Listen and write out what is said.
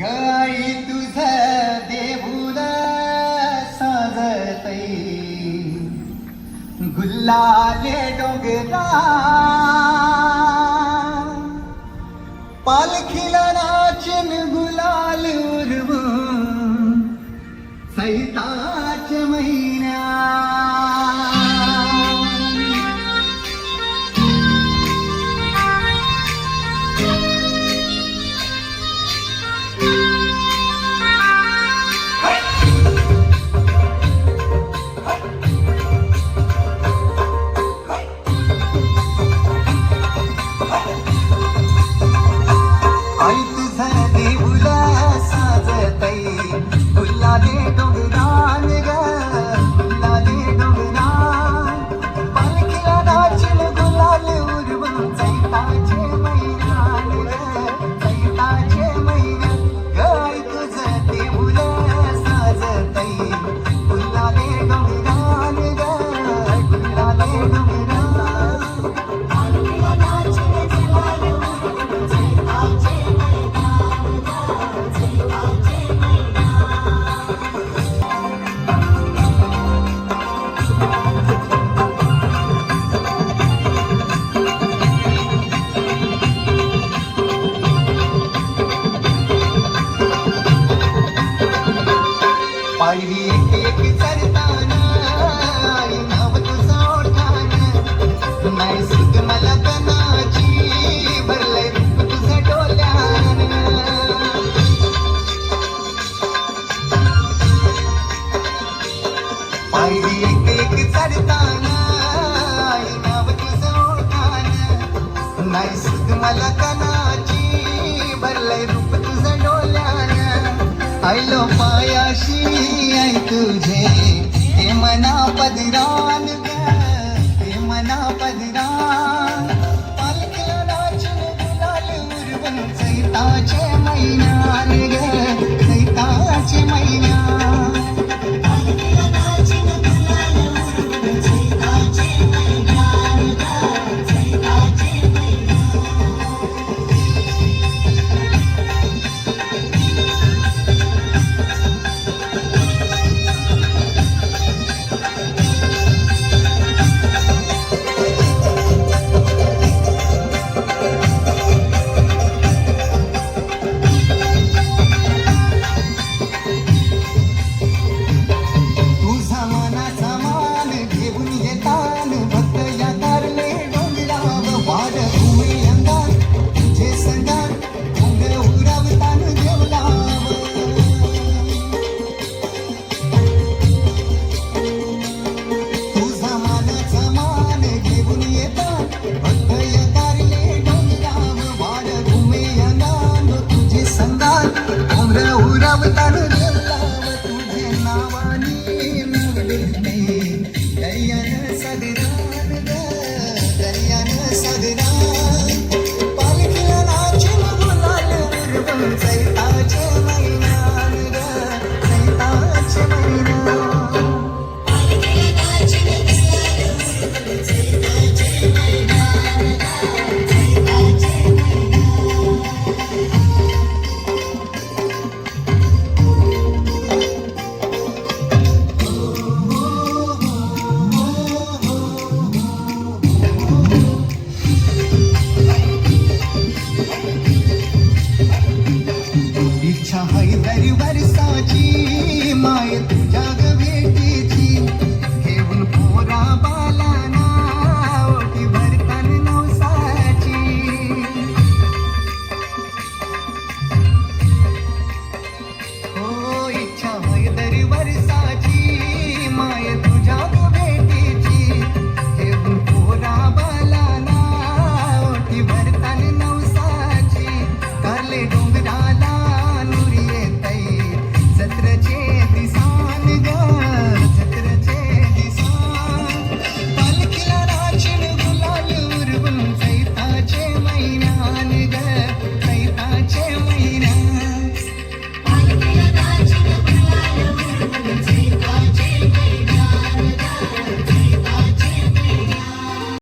गाई तुझ देऊळ साजतई गुल्लाले डोंगरा पालखीला नाचन गुलाल उडवून सैताच्या महिन्या पायरी एक चरताना नाव तुझा ओढताना नाही सुध मला कणाची भरलंय रूप तुझं डोल्यान पायरी एक चरताना नाव तुझं ओढताना नाही सुध मला कणाची भरलंय रूप तुझं डोल्यान आयलो पायाशी आई तुझे ते मना पदरान ते मना पदरान पालखीला नाचून गुलाल उडवून चैताचे महिन्यान